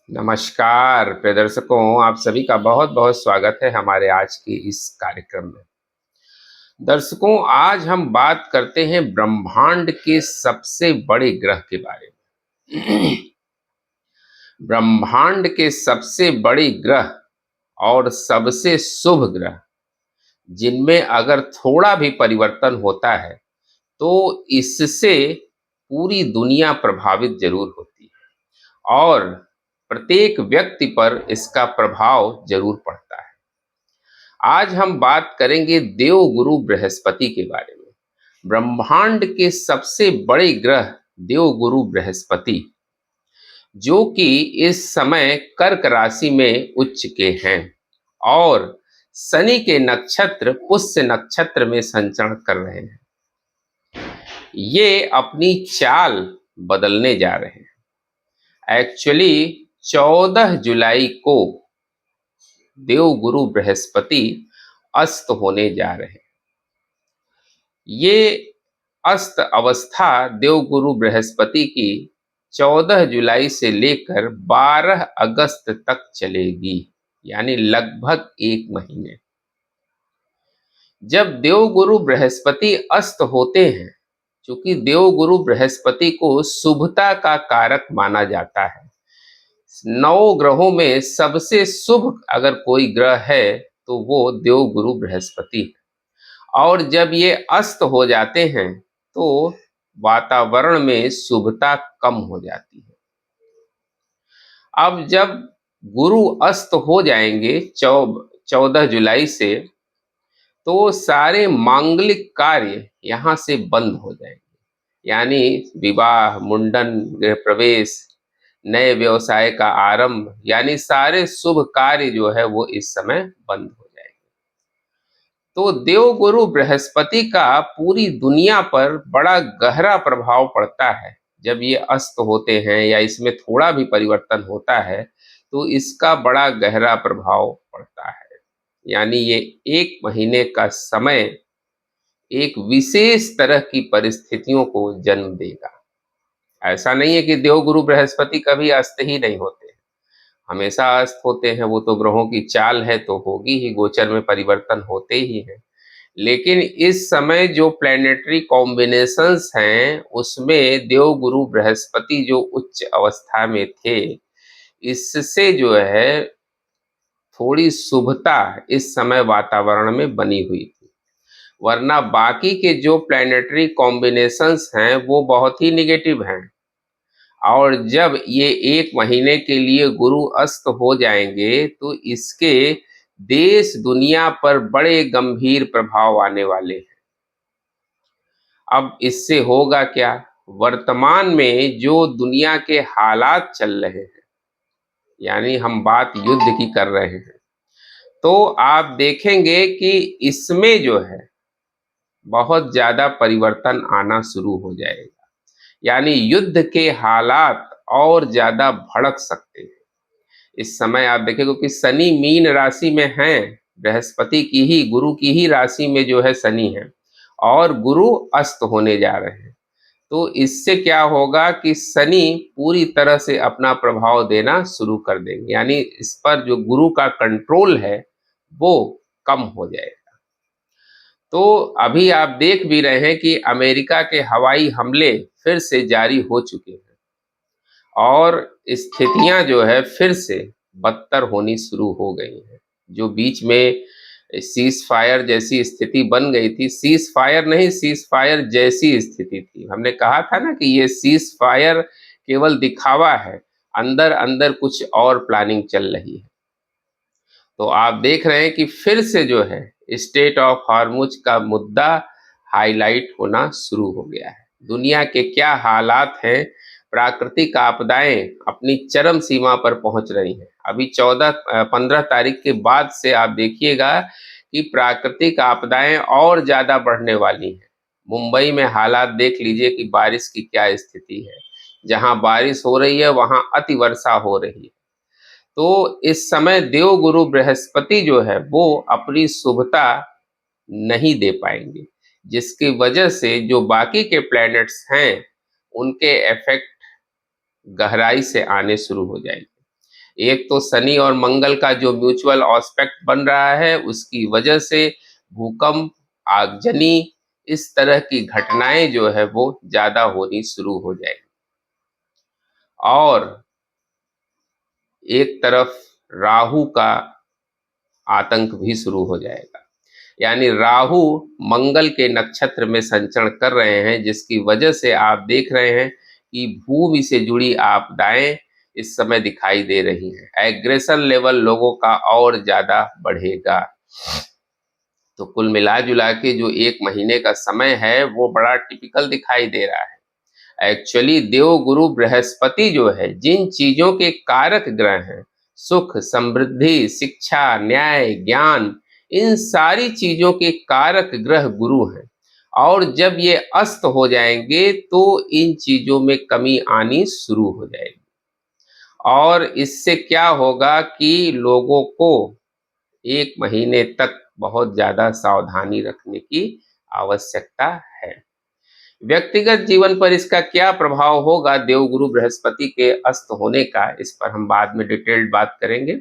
नमस्कार प्रिय दर्शकों, आप सभी का बहुत बहुत स्वागत है हमारे आज के इस कार्यक्रम में। दर्शकों, आज हम बात करते हैं ब्रह्मांड के सबसे बड़े ग्रह के बारे में। ब्रह्मांड के सबसे बड़े ग्रह और सबसे शुभ ग्रह, जिनमें अगर थोड़ा भी परिवर्तन होता है तो इससे पूरी दुनिया प्रभावित जरूर होती है और प्रत्येक व्यक्ति पर इसका प्रभाव जरूर पड़ता है। आज हम बात करेंगे देवगुरु बृहस्पति के बारे में। ब्रह्मांड के सबसे बड़े ग्रह देवगुरु बृहस्पति, जो कि इस समय कर्क राशि में उच्च के हैं और शनि के नक्षत्र पुष्य नक्षत्र में संचरण कर रहे हैं। ये अपनी चाल बदलने जा रहे हैं। एक्चुअली 14 जुलाई को देवगुरु बृहस्पति अस्त होने जा रहे हैं। ये अस्त अवस्था देवगुरु बृहस्पति की 14 जुलाई से लेकर 12 अगस्त तक चलेगी, यानी लगभग 1 महीने। जब देवगुरु बृहस्पति अस्त होते हैं, क्योंकि देवगुरु बृहस्पति को शुभता का कारक माना जाता है, 9 ग्रहों में सबसे शुभ अगर कोई ग्रह है तो वो देवगुरु बृहस्पति है। और जब ये अस्त हो जाते हैं तो वातावरण में शुभता कम हो जाती है। अब जब गुरु अस्त हो जाएंगे 14 जुलाई से, तो सारे मांगलिक कार्य यहाँ से बंद हो जाएंगे, यानी विवाह, मुंडन, गृह प्रवेश, नए व्यवसाय का आरंभ, यानी सारे शुभ कार्य जो है वो इस समय बंद हो जाएंगे। तो देवगुरु बृहस्पति का पूरी दुनिया पर बड़ा गहरा प्रभाव पड़ता है। जब ये अस्त होते हैं या इसमें थोड़ा भी परिवर्तन होता है तो इसका बड़ा गहरा प्रभाव पड़ता है। यानी ये 1 महीने का समय एक विशेष तरह की परिस्थितियों को जन्म देगा। ऐसा नहीं है कि देवगुरु बृहस्पति कभी अस्त ही नहीं होते, हमेशा अस्त होते हैं। वो तो ग्रहों की चाल है, तो होगी ही, गोचर में परिवर्तन होते ही हैं। लेकिन इस समय जो प्लैनेटरी कॉम्बिनेशंस हैं उसमें देवगुरु बृहस्पति जो उच्च अवस्था में थे, इससे जो है थोड़ी शुभता इस समय वातावरण में बनी हुई थी। वरना बाकी के जो प्लैनेटरी कॉम्बिनेशंस हैं वो बहुत ही निगेटिव हैं। और जब ये 1 महीने के लिए गुरु अस्त हो जाएंगे तो इसके देश दुनिया पर बड़े गंभीर प्रभाव आने वाले हैं। अब इससे होगा क्या? वर्तमान में जो दुनिया के हालात चल रहे हैं, यानी हम बात युद्ध की कर रहे हैं, तो आप देखेंगे कि इसमें जो है बहुत ज्यादा परिवर्तन आना शुरू हो जाएगा। यानी युद्ध के हालात और ज्यादा भड़क सकते हैं। इस समय आप देखेंगे कि शनि मीन राशि में है, बृहस्पति की ही, गुरु की ही राशि में जो है शनि है, और गुरु अस्त होने जा रहे हैं। तो इससे क्या होगा कि शनि पूरी तरह से अपना प्रभाव देना शुरू कर देंगे, यानी इस पर जो गुरु का कंट्रोल है वो कम हो जाएगा। तो अभी आप देख भी रहे हैं कि अमेरिका के हवाई हमले फिर से जारी हो चुके हैं और स्थितियां जो है फिर से बदतर होनी शुरू हो गई हैं। जो बीच में सीज फायर जैसी स्थिति बन गई थी, सीज फायर नहीं, सीज फायर जैसी स्थिति थी। हमने कहा था ना कि ये सीज फायर केवल दिखावा है, अंदर अंदर कुछ और प्लानिंग चल रही है। तो आप देख रहे हैं कि फिर से जो है स्टेट ऑफ हॉर्मुज का मुद्दा हाईलाइट होना शुरू हो गया है। दुनिया के क्या हालात हैं, प्राकृतिक आपदाएं अपनी चरम सीमा पर पहुंच रही हैं। अभी 15 तारीख के बाद से आप देखिएगा कि प्राकृतिक आपदाएं और ज्यादा बढ़ने वाली हैं। मुंबई में हालात देख लीजिए कि बारिश की क्या स्थिति है। जहां बारिश हो रही है वहां अति वर्षा हो रही है। तो इस समय देवगुरु बृहस्पति जो है वो अपनी शुभता नहीं दे पाएंगे, जिसकी वजह से जो बाकी के प्लैनेट्स हैं उनके इफेक्ट गहराई से आने शुरू हो जाएंगे। एक तो शनि और मंगल का जो म्यूचुअल एस्पेक्ट बन रहा है, उसकी वजह से भूकंप, आगजनी, इस तरह की घटनाएं जो है वो ज्यादा होनी शुरू हो जाएगी। और एक तरफ राहु का आतंक भी शुरू हो जाएगा। यानी राहु मंगल के नक्षत्र में संचरण कर रहे हैं, जिसकी वजह से आप देख रहे हैं कि भूमि से जुड़ी आपदाएं इस समय दिखाई दे रही हैं। एग्रेशन लेवल लोगों का और ज्यादा बढ़ेगा। तो कुल मिला जुला के जो एक महीने का समय है वो बड़ा टिपिकल दिखाई दे रहा है। एक्चुअली देव गुरु बृहस्पति जो है, जिन चीजों के कारक ग्रह हैं, सुख, समृद्धि, शिक्षा, न्याय, ज्ञान, इन सारी चीजों के कारक ग्रह गुरु हैं। और जब ये अस्त हो जाएंगे तो इन चीजों में कमी आनी शुरू हो जाएगी। और इससे क्या होगा कि लोगों को एक महीने तक बहुत ज्यादा सावधानी रखने की आवश्यकता है। व्यक्तिगत जीवन पर इसका क्या प्रभाव होगा देवगुरु बृहस्पति के अस्त होने का, इस पर हम बाद में डिटेल्ड बात करेंगे।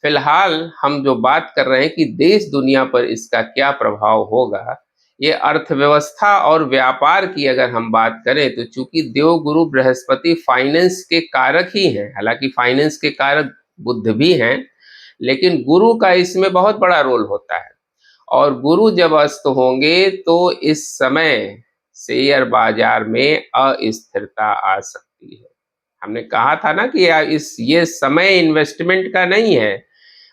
फिलहाल हम जो बात कर रहे हैं कि देश दुनिया पर इसका क्या प्रभाव होगा, ये अर्थव्यवस्था और व्यापार की अगर हम बात करें तो चूंकि देवगुरु बृहस्पति फाइनेंस के कारक ही हैं, हालांकि फाइनेंस के कारक बुध भी हैं, लेकिन गुरु का इसमें बहुत बड़ा रोल होता है। और गुरु जब अस्त होंगे तो इस समय शेयर बाजार में अस्थिरता आ सकती है। हमने कहा था ना कि ये समय इन्वेस्टमेंट का नहीं है।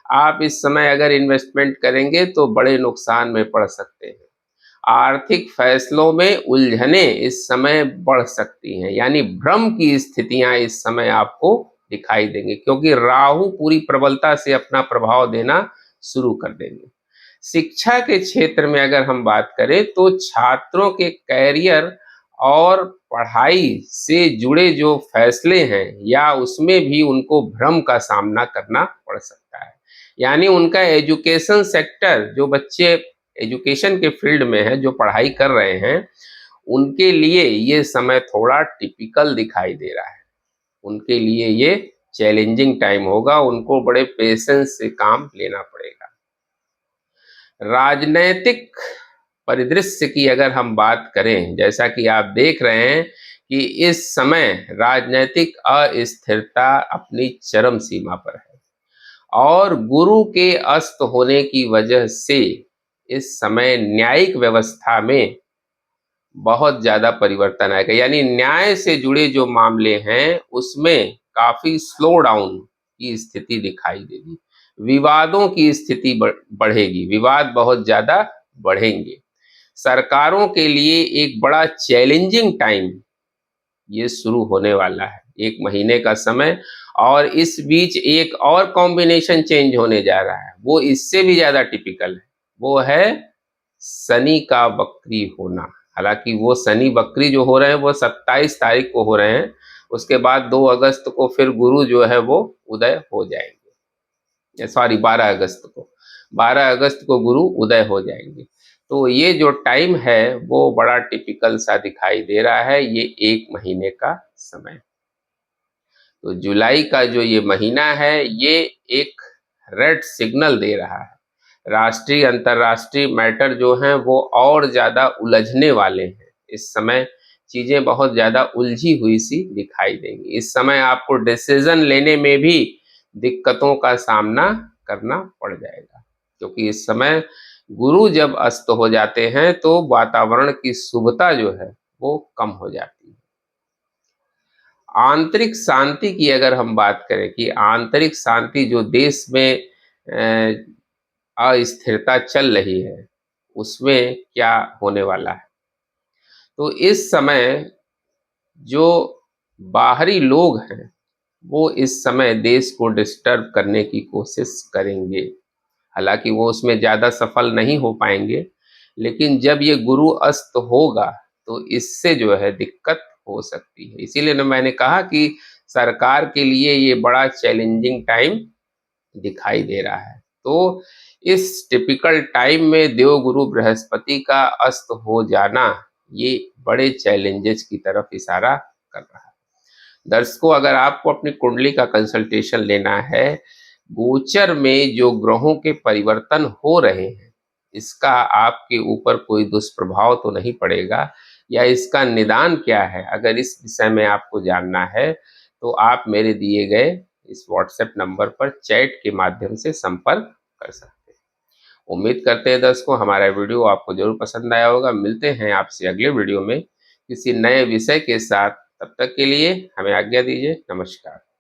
आप इस समय अगर इन्वेस्टमेंट करेंगे तो बड़े नुकसान में पड़ सकते हैं। आर्थिक फैसलों में उलझने इस समय बढ़ सकती हैं, यानी भ्रम की स्थितियां इस समय आपको दिखाई देंगी, क्योंकि राहु पूरी प्रबलता से अपना प्रभाव देना शुरू कर देंगे। शिक्षा के क्षेत्र में अगर हम बात करें तो छात्रों के कैरियर और पढ़ाई से जुड़े जो फैसले हैं या उसमें भी उनको भ्रम का सामना करना पड़ सकता है। यानी उनका एजुकेशन सेक्टर, जो बच्चे एजुकेशन के फील्ड में है, जो पढ़ाई कर रहे हैं, उनके लिए ये समय थोड़ा टिपिकल दिखाई दे रहा है। उनके लिए ये चैलेंजिंग टाइम होगा, उनको बड़े पेशेंस से काम लेना पड़ेगा। राजनैतिक परिदृश्य की अगर हम बात करें, जैसा कि आप देख रहे हैं कि इस समय राजनैतिक अस्थिरता अपनी चरम सीमा पर है और गुरु के अस्त होने की वजह से इस समय न्यायिक व्यवस्था में बहुत ज्यादा परिवर्तन आएगा। यानी न्याय से जुड़े जो मामले हैं उसमें काफी स्लो डाउन की स्थिति दिखाई देगी। विवादों की स्थिति बढ़ेगी, विवाद बहुत ज्यादा बढ़ेंगे। सरकारों के लिए एक बड़ा चैलेंजिंग टाइम ये शुरू होने वाला है, एक महीने का समय। और इस बीच एक और कॉम्बिनेशन चेंज होने जा रहा है, वो इससे भी ज्यादा टिपिकल है, वो है शनि का वक्री होना। हालांकि वो शनि वक्री जो हो रहे हैं वो 27 तारीख को हो रहे हैं, उसके बाद 2 अगस्त को फिर गुरु जो है वो उदय हो जाएंगे। सॉरी, 12 अगस्त को, 12 अगस्त को गुरु उदय हो जाएंगे। तो ये जो टाइम है वो बड़ा टिपिकल सा दिखाई दे रहा है, ये एक महीने का समय। तो जुलाई का जो ये महीना है ये एक रेड सिग्नल दे रहा है। राष्ट्रीय अंतर्राष्ट्रीय मैटर जो हैं वो और ज्यादा उलझने वाले हैं। इस समय चीजें बहुत ज्यादा उलझी हुई सी दिखाई देंगी। इस समय आपको डिसीजन लेने में भी दिक्कतों का सामना करना पड़ जाएगा, क्योंकि इस समय गुरु जब अस्त हो जाते हैं तो वातावरण की शुभता जो है वो कम हो जाती है। आंतरिक शांति की अगर हम बात करें कि आंतरिक शांति जो देश में अस्थिरता चल रही है उसमें क्या होने वाला है, तो इस समय जो बाहरी लोग हैं वो इस समय देश को डिस्टर्ब करने की कोशिश करेंगे। हालांकि वो उसमें ज्यादा सफल नहीं हो पाएंगे, लेकिन जब ये गुरु अस्त होगा तो इससे जो है दिक्कत हो सकती है। इसीलिए ना मैंने कहा कि सरकार के लिए ये बड़ा चैलेंजिंग टाइम दिखाई दे रहा है। तो इस टिपिकल टाइम में देवगुरु बृहस्पति का अस्त हो जाना ये बड़े चैलेंजेस की तरफ इशारा कर रहा है। दर्शकों, अगर आपको अपनी कुंडली का कंसल्टेशन लेना है, गोचर में जो ग्रहों के परिवर्तन हो रहे हैं, इसका आपके ऊपर कोई दुष्प्रभाव तो नहीं पड़ेगा, या इसका निदान क्या है, अगर इस विषय में आपको जानना है तो आप मेरे दिए गए इस व्हाट्सएप नंबर पर चैट के माध्यम से संपर्क कर सकते हैं। उम्मीद करते हैं दर्शकों, हमारा वीडियो आपको जरूर पसंद आया होगा। मिलते हैं आपसे अगले वीडियो में किसी नए विषय के साथ। तब तक के लिए हमें आज्ञा दीजिए। नमस्कार।